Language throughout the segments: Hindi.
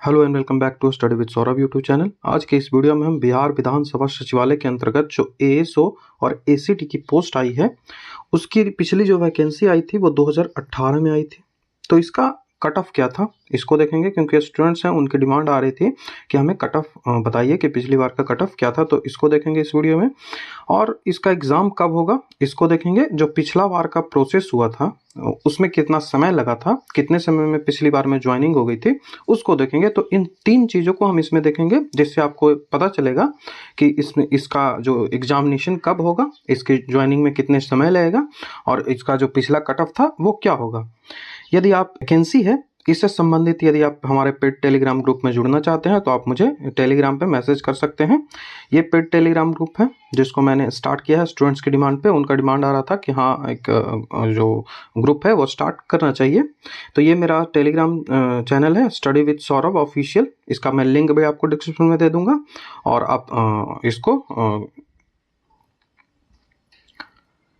Hello and welcome back to study with Saurabh YouTube channel. आज के इस वीडियो में हम बिहार विधानसभा सचिवालय के अंतर्गत जो एएसओ और एसीटी की पोस्ट आई है उसकी पिछली जो वैकेंसी आई थी वो 2018 में आई थी। तो इसका कट ऑफ क्या था इसको देखेंगे, क्योंकि स्टूडेंट्स हैं उनकी डिमांड आ रही थी कि हमें कट ऑफ बताइए कि पिछली बार का कट ऑफ क्या था। तो इसको देखेंगे इस वीडियो में। और इसका एग्ज़ाम कब होगा इसको देखेंगे। जो पिछला बार का प्रोसेस हुआ था उसमें कितना समय लगा था, कितने समय में पिछली बार में ज्वाइनिंग हो गई थी उसको देखेंगे। तो इन तीन चीज़ों को हम इसमें देखेंगे जिससे आपको पता चलेगा कि इसमें इसका जो एग्जामिनेशन कब होगा, इसकी ज्वाइनिंग में कितने समय लगेगा और इसका जो पिछला कट ऑफ था वो क्या होगा। यदि आप वैकेंसी है इससे संबंधित यदि आप हमारे पेड टेलीग्राम ग्रुप में जुड़ना चाहते हैं तो आप मुझे टेलीग्राम पे मैसेज कर सकते हैं। ये पेड टेलीग्राम ग्रुप है जिसको मैंने स्टार्ट किया है स्टूडेंट्स की डिमांड पे। उनका डिमांड आ रहा था कि हाँ एक जो ग्रुप है वो स्टार्ट करना चाहिए। तो ये मेरा टेलीग्राम चैनल है स्टडी विद सौरभ ऑफिशियल। इसका मैं लिंक भी आपको डिस्क्रिप्शन में दे दूंगा और आप इसको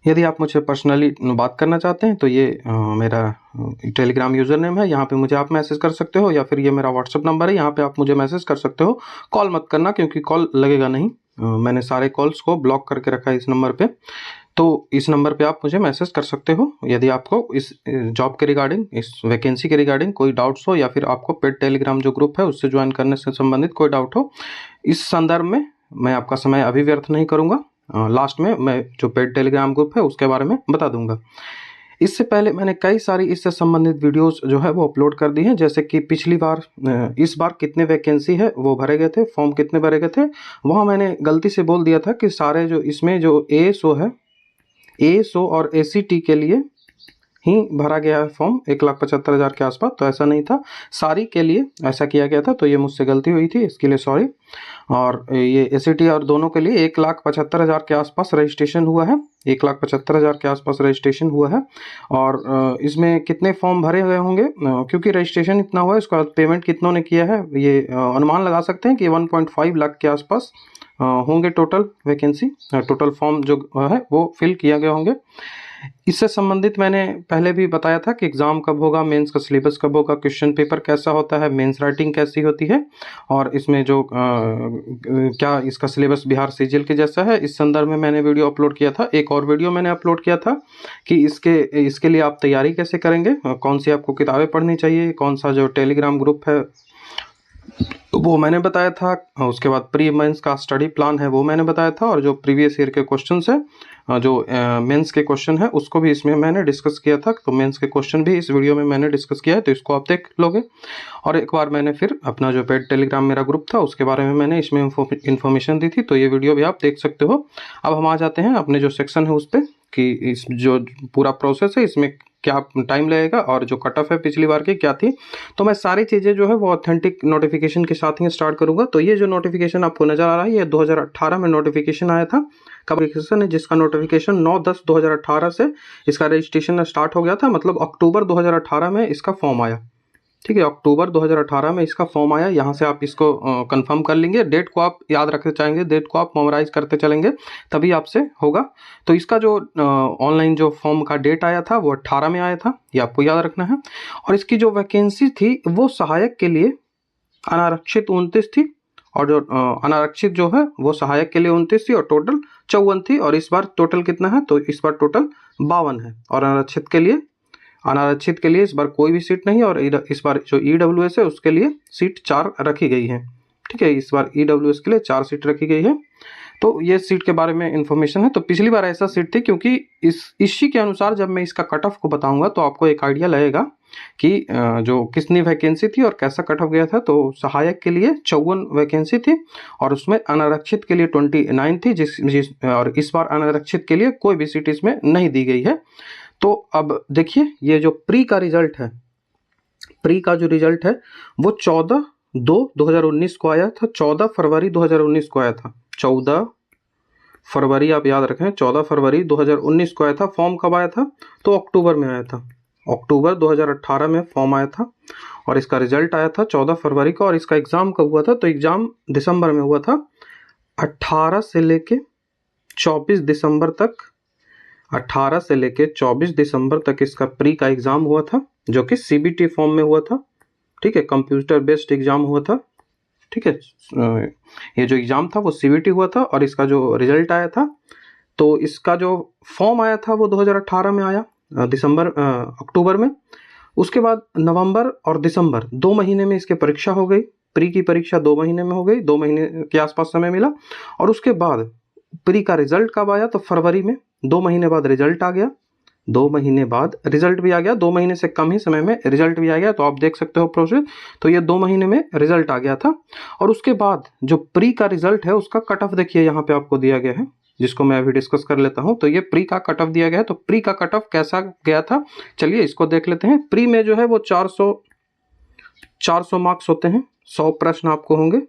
यदि आप मुझे पर्सनली बात करना चाहते हैं तो ये मेरा टेलीग्राम यूज़र नेम है। यहाँ पे मुझे आप मैसेज कर सकते हो या फिर ये मेरा व्हाट्सअप नंबर है, यहाँ पे आप मुझे मैसेज कर सकते हो। कॉल मत करना क्योंकि कॉल लगेगा नहीं। मैंने सारे कॉल्स को ब्लॉक करके रखा है इस नंबर पे। तो इस नंबर पे आप मुझे मैसेज कर सकते हो यदि आपको इस जॉब के रिगार्डिंग, इस वैकेंसी के रिगार्डिंग कोई डाउट्स हो या फिर आपको पेड टेलीग्राम जो ग्रुप है उससे ज्वाइन करने से संबंधित कोई डाउट हो। इस संदर्भ में मैं आपका समय अभी व्यर्थ नहीं करूँगा। लास्ट में मैं जो पेड टेलीग्राम ग्रुप है उसके बारे में बता दूंगा। इससे पहले मैंने कई सारी इससे संबंधित वीडियोस जो है वो अपलोड कर दी हैं, जैसे कि पिछली बार इस बार कितने वैकेंसी है वो भरे गए थे, फॉर्म कितने भरे गए थे। वहाँ मैंने गलती से बोल दिया था कि सारे जो इसमें जो एएसओ है, एएसओ और एसीटी के लिए ही भरा गया है फॉर्म 1,75,000 के आसपास। तो ऐसा नहीं था, सारी के लिए ऐसा किया गया था। तो ये मुझसे गलती हुई थी, इसके लिए सॉरी। और ये एसीटी और दोनों के लिए 1,75,000 के आसपास रजिस्ट्रेशन हुआ है, 1,75,000 के आसपास रजिस्ट्रेशन हुआ है। और इसमें कितने फॉर्म भरे गए होंगे, क्योंकि रजिस्ट्रेशन इतना हुआ है इसका पेमेंट कितनों ने किया है ये अनुमान लगा सकते हैं कि 1.5 लाख के आसपास होंगे टोटल वैकेंसी, टोटल फॉर्म जो है वो फिल किया गए होंगे। इससे संबंधित मैंने पहले भी बताया था कि एग्ज़ाम कब होगा, मेंस का सिलेबस कब होगा, क्वेश्चन पेपर कैसा होता है, मेंस राइटिंग कैसी होती है और इसमें जो क्या इसका सिलेबस बिहार सीजीएल के जैसा है। इस संदर्भ में मैंने वीडियो अपलोड किया था। एक और वीडियो मैंने अपलोड किया था कि इसके लिए आप तैयारी कैसे करेंगे, कौन सी आपको किताबें पढ़नी चाहिए, कौन सा जो टेलीग्राम ग्रुप है वो मैंने बताया था। उसके बाद प्री मेंस का स्टडी प्लान है वो मैंने बताया था, और जो प्रीवियस ईयर के क्वेश्चंस है, जो मेंस के क्वेश्चन है उसको भी इसमें मैंने डिस्कस किया था। तो मेंस के क्वेश्चन भी इस वीडियो में मैंने डिस्कस किया है, तो इसको आप देख लोगे। और एक बार मैंने फिर अपना जो पेड टेलीग्राम मेरा ग्रुप था उसके बारे में मैंने इसमें इन्फॉर्मेशन दी थी, तो ये वीडियो भी आप देख सकते हो। अब हम आ जाते हैं अपने जो सेक्शन है उस पर कि इस जो पूरा प्रोसेस है इसमें क्या टाइम लगेगा और जो कट ऑफ है पिछली बार की क्या थी। तो मैं सारी चीज़ें जो है वो ऑथेंटिक नोटिफिकेशन के साथ ही स्टार्ट करूंगा। तो ये जो नोटिफिकेशन आपको नज़र आ रहा है ये 2018 में नोटिफिकेशन आया था। कब रजिस्ट्रेशन है, जिसका नोटिफिकेशन 9/10/2018 से इसका रजिस्ट्रेशन स्टार्ट हो गया था, मतलब अक्टूबर 2018 में इसका फॉर्म आया। ठीक है, अक्टूबर 2018 में इसका फॉर्म आया। यहाँ से आप इसको कंफर्म कर लेंगे, डेट को आप याद रखते चाहेंगे, डेट को आप मेमोराइज करते चलेंगे तभी आपसे होगा। तो इसका जो ऑनलाइन जो फॉर्म का डेट आया था वो 18 में आया था, ये आपको याद रखना है। और इसकी जो वैकेंसी थी वो सहायक के लिए अनारक्षित 29 थी, और जो अनारक्षित जो है वो सहायक के लिए 29 थी, और टोटल 54 थी। और इस बार टोटल कितना है, तो इस बार टोटल 52 है। और अनारक्षित के लिए इस बार कोई भी सीट नहीं, और इस बार जो ईडब्ल्यूएस है उसके लिए सीट 4 रखी गई है। ठीक है, इस बार ईडब्ल्यूएस के लिए 4 सीट रखी गई है। तो ये सीट के बारे में इंफॉर्मेशन है। तो पिछली बार ऐसा सीट थी, क्योंकि इसी के अनुसार जब मैं इसका कट ऑफ को बताऊंगा तो आपको एक आइडिया लगेगा कि जो कितनी वैकेंसी थी और कैसा कट ऑफ गया था। तो सहायक के लिए 54 वैकेंसी थी और उसमें अनारक्षित के लिए 29 थी, और इस बार अनारक्षित के लिए कोई भी सीट इसमें नहीं दी गई है। तो अब देखिए ये जो प्री का रिजल्ट है, प्री का जो रिजल्ट है वो 14/2/2019 को आया था, 14 फरवरी 2019 को आया था। 14 फरवरी आप याद रखें, 14 फरवरी 2019 को आया था। फॉर्म कब आया था, तो अक्टूबर में आया था, अक्टूबर 2018 में फॉर्म आया था और इसका रिजल्ट आया था 14 फरवरी को। और इसका एग्ज़ाम कब हुआ था, तो एग्ज़ाम दिसंबर में हुआ था, 18 से लेके 24 दिसंबर तक। 18 से लेके 24 दिसंबर तक इसका प्री का एग्ज़ाम हुआ था, जो कि सीबीटी फॉर्म में हुआ था। ठीक है, कंप्यूटर बेस्ड एग्ज़ाम हुआ था, ठीक है। ये जो एग्ज़ाम था वो सीबीटी हुआ था और इसका जो रिजल्ट आया था, तो इसका जो फॉर्म आया था वो 2018 में आया, अक्टूबर में। उसके बाद नवंबर और दिसंबर 2 महीने में इसकी परीक्षा हो गई। प्री की परीक्षा 2 महीने में हो गई, 2 महीने के आसपास समय मिला। और उसके बाद प्री का रिजल्ट कब आया, तो फरवरी में 2 महीने बाद रिजल्ट आ गया। 2 महीने बाद रिजल्ट भी आ गया, 2 महीने से कम ही समय में रिजल्ट भी आ गया। तो आप देख सकते हो प्रोसेस, तो ये 2 महीने में रिजल्ट आ गया था। और उसके बाद जो प्री का रिजल्ट है उसका कट ऑफ देखिए यहाँ पे आपको दिया गया है, जिसको मैं अभी डिस्कस कर लेता हूँ। तो ये प्री का कट ऑफ दिया गया है। तो प्री का कट ऑफ कैसा गया था, चलिए इसको देख लेते हैं। प्री में जो है वो 400 मार्क्स होते हैं, 100 प्रश्न आपको होंगे,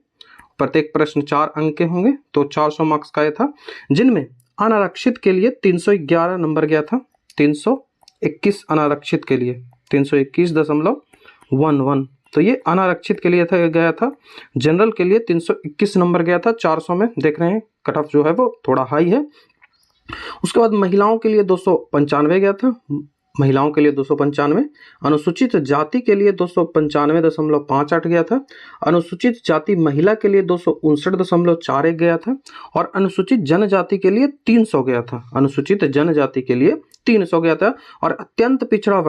प्रत्येक प्रश्न 4 अंक के होंगे, तो 400 मार्क्स का ये था। जिनमें अनारक्षित के लिए 311 नंबर गया था, 321 अनारक्षित के लिए 321.11, तो ये अनारक्षित के लिए गया था। जनरल के लिए 321 नंबर गया था 400 में, देख रहे हैं कट ऑफ जो है वो थोड़ा हाई है। उसके बाद महिलाओं के लिए 295 गया था, महिलाओं के लिए 295। अनुसूचित जाति के लिए 295.58 गया था। अनुसूचित जाति महिला के लिए 259.41 गया था। और अनुसूचित जनजाति के लिए 300 गया था, अनुसूचित जनजाति के लिए 300 गया था। और अत्यंत पिछड़ा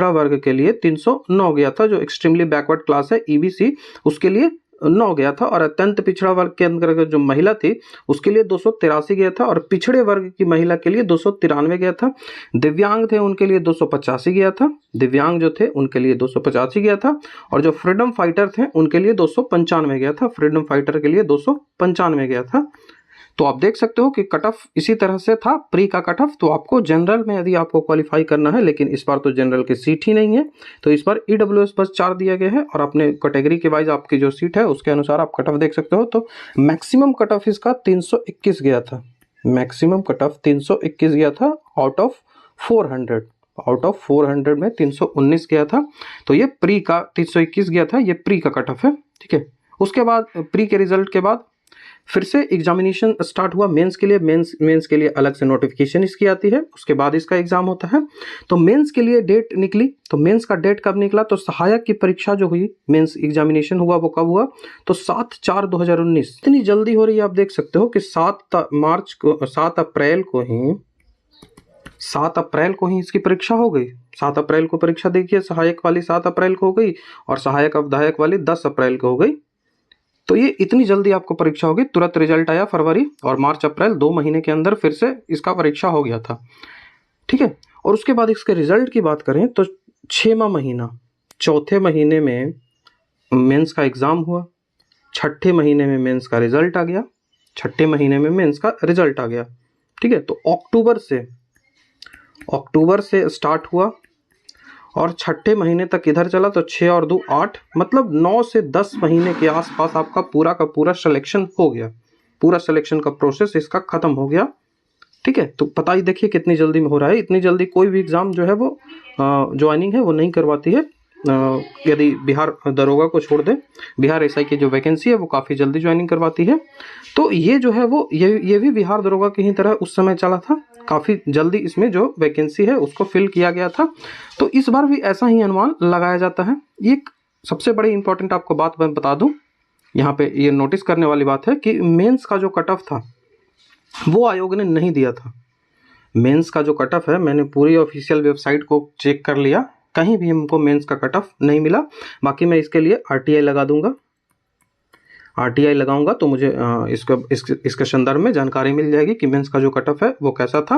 वर्ग के लिए 309 गया था, जो एक्सट्रीमली बैकवर्ड क्लास है ईबीसी, उसके लिए 9 गया था। और अत्यंत पिछड़ा वर्ग के अंतर्गत जो महिला थी उसके लिए 283 गया था। और पिछड़े वर्ग की महिला के लिए 293 गया था। दिव्यांग थे उनके लिए 285 गया था, दिव्यांग जो थे उनके लिए 285 गया था। और जो फ्रीडम फाइटर थे उनके लिए 295 गया था, फ्रीडम फाइटर के लिए 295 गया था। तो आप देख सकते हो कि कट ऑफ इसी तरह से था प्री का कट ऑफ। तो आपको जनरल में यदि आपको क्वालिफाई करना है, लेकिन इस बार तो जनरल की सीट ही नहीं है, तो इस बार ईडब्ल्यूएस बस 4 दिया गया है। और अपने कैटेगरी के वाइज आपकी जो सीट है उसके अनुसार आप कट ऑफ देख सकते हो। तो मैक्सिमम कट ऑफ इसका 321 गया था, मैक्सिमम कट ऑफ 321 गया था आउट ऑफ 400, आउट ऑफ 400 में 319 गया था। तो ये प्री का 321 गया था, ये प्री का कट ऑफ है, ठीक है। उसके बाद प्री के रिजल्ट के बाद फिर से एग्जामिनेशन स्टार्ट हुआ मेंस के लिए। मेंस के लिए अलग से नोटिफिकेशन इसकी आती है, उसके बाद इसका एग्जाम होता है। तो मेंस के लिए डेट निकली, तो मेंस का डेट कब निकला, तो सहायक की परीक्षा जो हुई, मेंस एग्जामिनेशन हुआ, वो कब हुआ, तो 7/4/2019। इतनी जल्दी हो रही है, आप देख सकते हो कि 7 अप्रैल को ही इसकी परीक्षा हो गई। 7 अप्रैल को परीक्षा देखिए, सहायक वाली 7 अप्रैल को हो गई और सहायक अवधायक वाली 10 अप्रैल को हो गई। तो ये इतनी जल्दी आपको परीक्षा होगी, तुरंत रिजल्ट आया फरवरी और मार्च अप्रैल 2 महीने के अंदर फिर से इसका परीक्षा हो गया था, ठीक है। और उसके बाद इसके रिजल्ट की बात करें तो 6वां महीना, चौथे महीने में मेंस का एग्ज़ाम हुआ, छठे महीने में मेंस का रिजल्ट आ गया, छठे महीने में मेंस का रिजल्ट आ गया, ठीक है। तो अक्टूबर से स्टार्ट हुआ और छठे महीने तक इधर चला, तो 6 और 2 8, मतलब 9 से 10 महीने के आसपास आपका पूरा का पूरा सिलेक्शन हो गया, पूरा सिलेक्शन का प्रोसेस इसका खत्म हो गया, ठीक है। तो पता ही देखिए कितनी जल्दी में हो रहा है। इतनी जल्दी कोई भी एग्ज़ाम जो है वो ज्वाइनिंग है वो नहीं करवाती है। यदि बिहार दरोगा को छोड़ दे, बिहार एसआई की जो वैकेंसी है वो काफ़ी जल्दी ज्वाइनिंग करवाती है। तो ये जो है वो ये भी बिहार दरोगा की ही तरह उस समय चला था, काफ़ी जल्दी इसमें जो वैकेंसी है उसको फिल किया गया था। तो इस बार भी ऐसा ही अनुमान लगाया जाता है। एक सबसे बड़ी इंपॉर्टेंट आपको बात मैं बता दूं, यहाँ पे ये नोटिस करने वाली बात है कि मेंस का जो कट ऑफ था वो आयोग ने नहीं दिया था। मेंस का जो कट ऑफ है, मैंने पूरी ऑफिशियल वेबसाइट को चेक कर लिया, कहीं भी हमको मेंस का कट ऑफ नहीं मिला। बाकी मैं इसके लिए आरटीआई लगा दूंगा, आरटीआई लगाऊंगा तो मुझे इसके संदर्भ में जानकारी मिल जाएगी कि मेंस का जो कट ऑफ है वो कैसा था।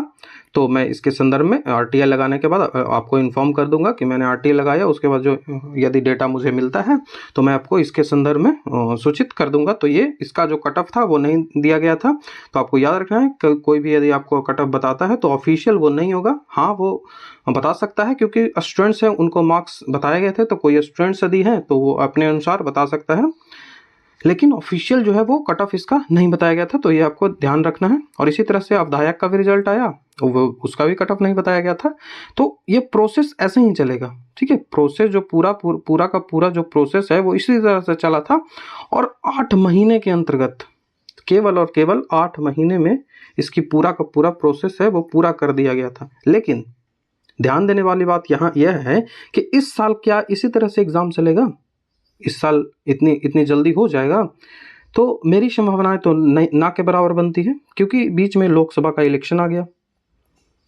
तो मैं इसके संदर्भ में आरटीआई लगाने के बाद आपको इन्फॉर्म कर दूंगा कि मैंने आरटीआई लगाया। उसके बाद जो यदि डेटा मुझे मिलता है तो मैं आपको इसके संदर्भ में सूचित कर दूंगा। तो ये इसका जो कट ऑफ था वो नहीं दिया गया था। तो आपको याद रखना है कि कोई भी यदि आपको कट ऑफ बताता है तो ऑफिशियल वो नहीं होगा। हाँ, वो बता सकता है क्योंकि स्टूडेंट्स हैं, उनको मार्क्स बताए गए थे, तो कोई स्टूडेंट्स यदि हैं तो वो अपने अनुसार बता सकता है, लेकिन ऑफिशियल जो है वो कट ऑफ इसका नहीं बताया गया था। तो ये आपको ध्यान रखना है। और इसी तरह से अवधायक का भी रिजल्ट आया, वो उसका भी कट ऑफ नहीं बताया गया था। तो ये प्रोसेस ऐसे ही चलेगा, ठीक है। प्रोसेस जो पूरा का पूरा जो प्रोसेस है वो इसी तरह से चला था। और 8 महीने के अंतर्गत, केवल और केवल 8 महीने में इसकी पूरा का पूरा प्रोसेस है वो पूरा कर दिया गया था। लेकिन ध्यान देने वाली बात यहाँ यह है कि इस साल क्या इसी तरह से एग्ज़ाम चलेगा, इस साल इतनी जल्दी हो जाएगा? तो मेरी संभावनाएं तो ना के बराबर बनती है, क्योंकि बीच में लोकसभा का इलेक्शन आ गया।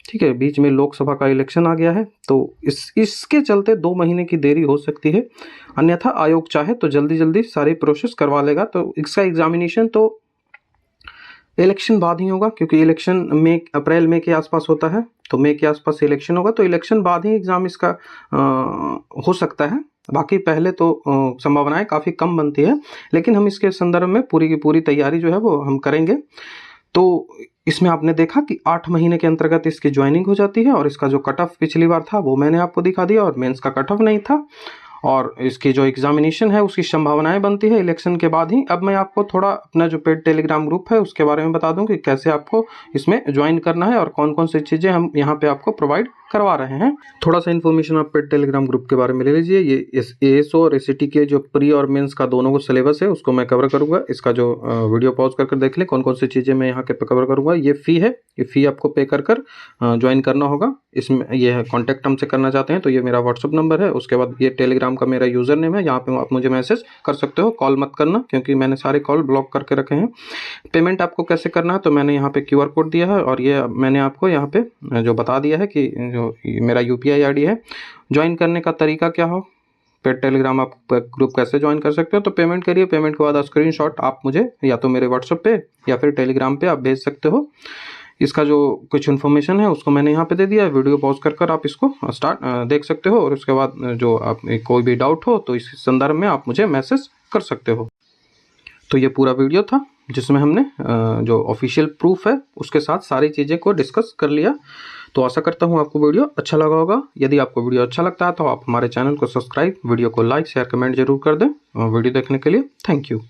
ठीक है, बीच में लोकसभा का इलेक्शन आ गया है, तो इसके चलते 2 महीने की देरी हो सकती है। अन्यथा आयोग चाहे तो जल्दी जल्दी सारी प्रोसेस करवा लेगा। तो इसका एग्जामिनेशन तो इलेक्शन बाद ही होगा, क्योंकि इलेक्शन अप्रैल मई के आसपास होता है, तो मई के आसपास इलेक्शन होगा, तो इलेक्शन बाद ही एग्ज़ाम इसका हो सकता है। बाकी पहले तो संभावनाएं काफ़ी कम बनती है, लेकिन हम इसके संदर्भ में पूरी की पूरी तैयारी जो है वो हम करेंगे। तो इसमें आपने देखा कि 8 महीने के अंतर्गत इसकी ज्वाइनिंग हो जाती है, और इसका जो कट ऑफ पिछली बार था वो मैंने आपको दिखा दिया, और मेंस का कट ऑफ नहीं था, और इसकी जो एग्जामिनेशन है उसकी संभावनाएं बनती है इलेक्शन के बाद ही। अब मैं आपको थोड़ा अपना जो पेड टेलीग्राम ग्रुप है उसके बारे में बता दूं कि कैसे आपको इसमें ज्वाइन करना है और कौन कौन सी चीज़ें हम यहाँ पे आपको प्रोवाइड करवा रहे हैं। थोड़ा सा इन्फॉर्मेशन आप पेड टेलीग्राम ग्रुप के बारे में ले लीजिए। ये ASO और ACT के जो प्री और मेंस का दोनों को सिलेबस है उसको मैं कवर करूँगा। इसका जो वीडियो पॉज कर देख लें कौन कौन सी चीज़ें मैं यहाँ के पे कवर करूँगा। ये फ़ी है, ये फ़ी आपको पे कर ज्वाइन करना होगा। इसमें ये है कॉन्टैक्ट हमसे करना चाहते हैं तो ये मेरा व्हाट्सअप नंबर है। उसके बाद ये टेलीग्राम का मेरा यूज़र नेम है, यहाँ पे आप मुझे मैसेज कर सकते हो। कॉल मत करना, क्योंकि मैंने सारे कॉल ब्लॉक करके रखे हैं। पेमेंट आपको कैसे करना है तो मैंने यहाँ पे QR कोड दिया है, और ये मैंने आपको यहाँ पे जो बता दिया है कि जो मेरा UPI ID है। ज्वाइन करने का तरीका क्या हो, पेड टेलीग्राम आप ग्रुप कैसे ज्वाइन कर सकते हो, तो पेमेंट करिए। पेमेंट के बाद स्क्रीनशॉट आप मुझे या तो मेरे व्हाट्सएप पे या फिर टेलीग्राम पे आप भेज सकते हो। इसका जो कुछ इन्फॉर्मेशन है उसको मैंने यहाँ पे दे दिया है। वीडियो पॉज कर आप इसको देख सकते हो, और उसके बाद जो आप कोई भी डाउट हो तो इस संदर्भ में आप मुझे मैसेज कर सकते हो। तो ये पूरा वीडियो था जिसमें हमने जो ऑफिशियल प्रूफ है उसके साथ सारी चीज़ें को डिस्कस कर लिया। तो आशा करता हूँ आपको वीडियो अच्छा लगा होगा। यदि आपको वीडियो अच्छा लगता है तो आप हमारे चैनल को सब्सक्राइब, वीडियो को लाइक, शेयर, कमेंट जरूर कर दें। वीडियो देखने के लिए थैंक यू।